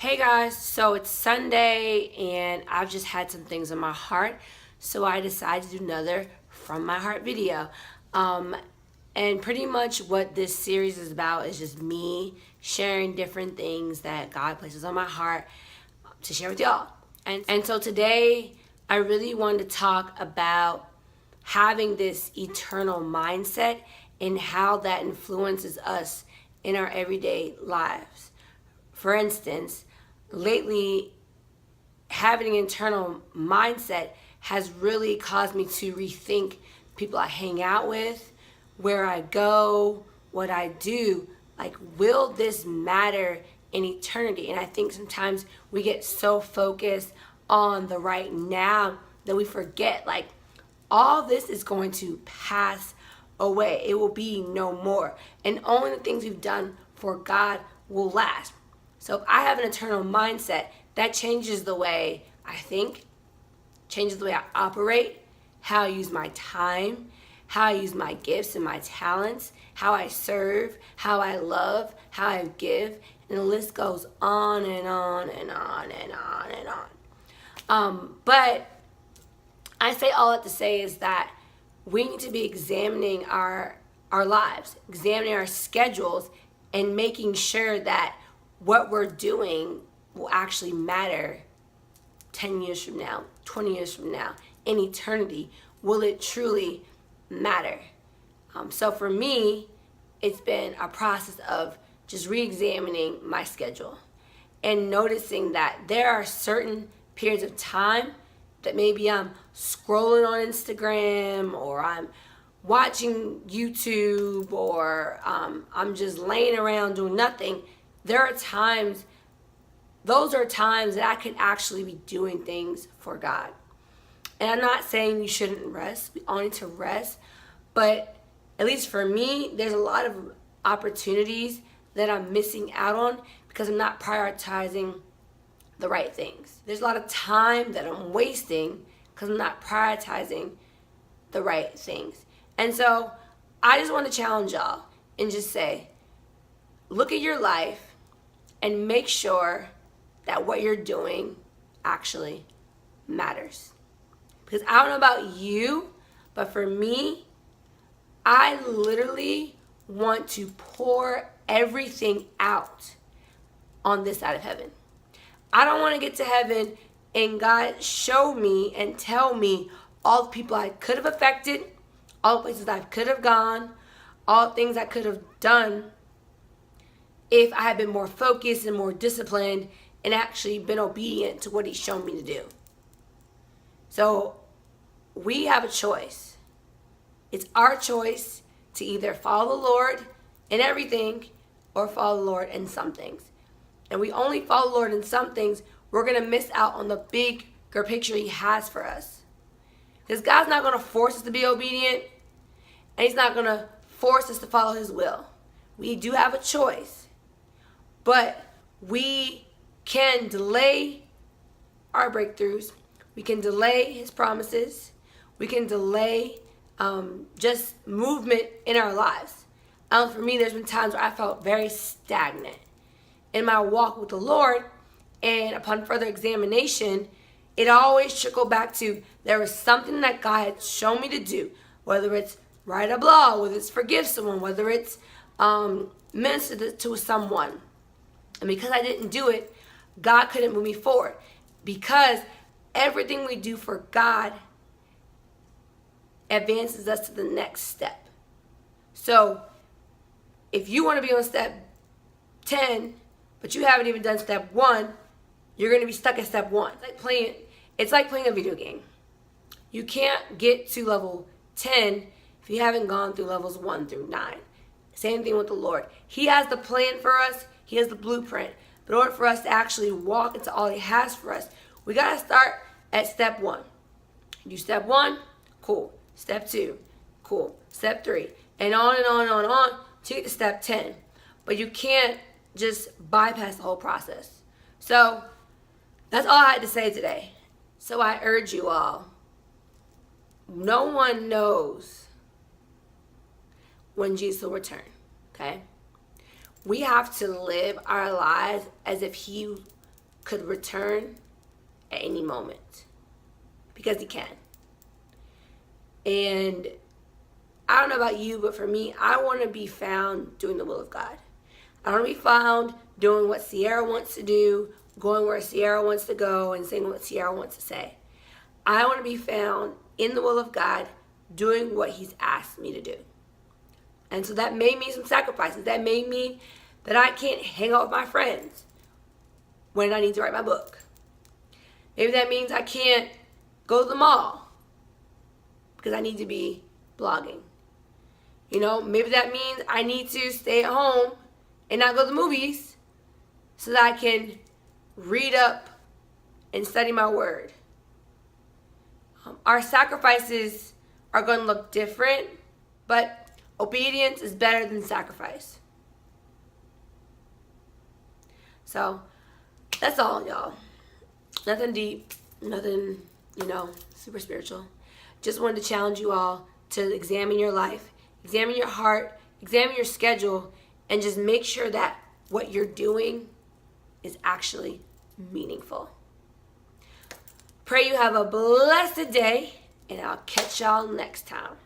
Hey guys, so it's Sunday and I've just had some things in my heart, so I decided to do another From My Heart video. And pretty much what this series is about is just me sharing different things that God places on my heart to share with y'all. And so today I really wanted to talk about having this eternal mindset and how that influences us in our everyday lives. For instance, lately, having an internal mindset has really caused me to rethink people I hang out with, where I go, what I do. Like, will this matter in eternity? And I think sometimes we get so focused on the right now that we forget, like, all this is going to pass away. It will be no more. And only the things we've done for God will last. So if I have an eternal mindset, that changes the way I think, changes the way I operate, how I use my time, how I use my gifts and my talents, how I serve, how I love, how I give, and the list goes on and on and on and on and on. But I say all that to say is that we need to be examining our lives, examining our schedules, and making sure that what we're doing will actually matter 10 years from now, 20 years from now, in eternity. Will it truly matter? So for me, it's been a process of just re-examining my schedule and noticing that there are certain periods of time that maybe I'm scrolling on Instagram, or I'm watching YouTube, or I'm just laying around doing nothing. There are times, those are times that I could actually be doing things for God. And I'm not saying you shouldn't rest. We all need to rest. But at least for me, there's a lot of opportunities that I'm missing out on because I'm not prioritizing the right things. There's a lot of time that I'm wasting because I'm not prioritizing the right things. And so I just want to challenge y'all and just say, look at your life and make sure that what you're doing actually matters. Because I don't know about you, but for me, I literally want to pour everything out on this side of heaven. I don't want to get to heaven and God show me and tell me all the people I could have affected, all the places I could have gone, all the things I could have done if I had been more focused and more disciplined and actually been obedient to what He's shown me to do. So we have a choice. It's our choice to either follow the Lord in everything or follow the Lord in some things. And we only follow the Lord in some things, we're going to miss out on the bigger picture He has for us. Because God's not going to force us to be obedient, and He's not going to force us to follow His will. We do have a choice. But we can delay our breakthroughs. We can delay His promises. We can delay just movement in our lives. For me, there's been times where I felt very stagnant in my walk with the Lord. And upon further examination, it always trickled back to there was something that God had shown me to do. Whether it's write a blog, whether it's forgive someone, whether it's minister to someone. And because I didn't do it, God couldn't move me forward. Because everything we do for God advances us to the next step. So if you want to be on step 10, but you haven't even done step 1, you're going to be stuck at step 1. It's like playing a video game. You can't get to level 10 if you haven't gone through levels 1 through 9. Same thing with the Lord. He has the plan for us. He has the blueprint. But in order for us to actually walk into all He has for us, we got to start at step 1. You do step 1, cool. Step 2, cool. Step 3, and on and on and on and on to get to step 10. But you can't just bypass the whole process. So that's all I had to say today. So I urge you all, no one knows when Jesus will return, okay? We have to live our lives as if He could return at any moment, because he can. And I don't know about you, but for me, I want to be found doing the will of God. I want to be found doing what Sierra wants to do, going where Sierra wants to go, and saying what Sierra wants to say. I want to be found in the will of God, doing what he's asked me to do. And so that may mean some sacrifices. That may mean that I can't hang out with my friends when I need to write my book. Maybe that means I can't go to the mall because I need to be blogging. Maybe that means I need to stay at home and not go to the movies so that I can read up and study my word. Our sacrifices are going to look different, but obedience is better than sacrifice. So that's all, y'all. Nothing deep, nothing, super spiritual. Just wanted to challenge you all to examine your life, examine your heart, examine your schedule, and just make sure that what you're doing is actually meaningful. Pray you have a blessed day, and I'll catch y'all next time.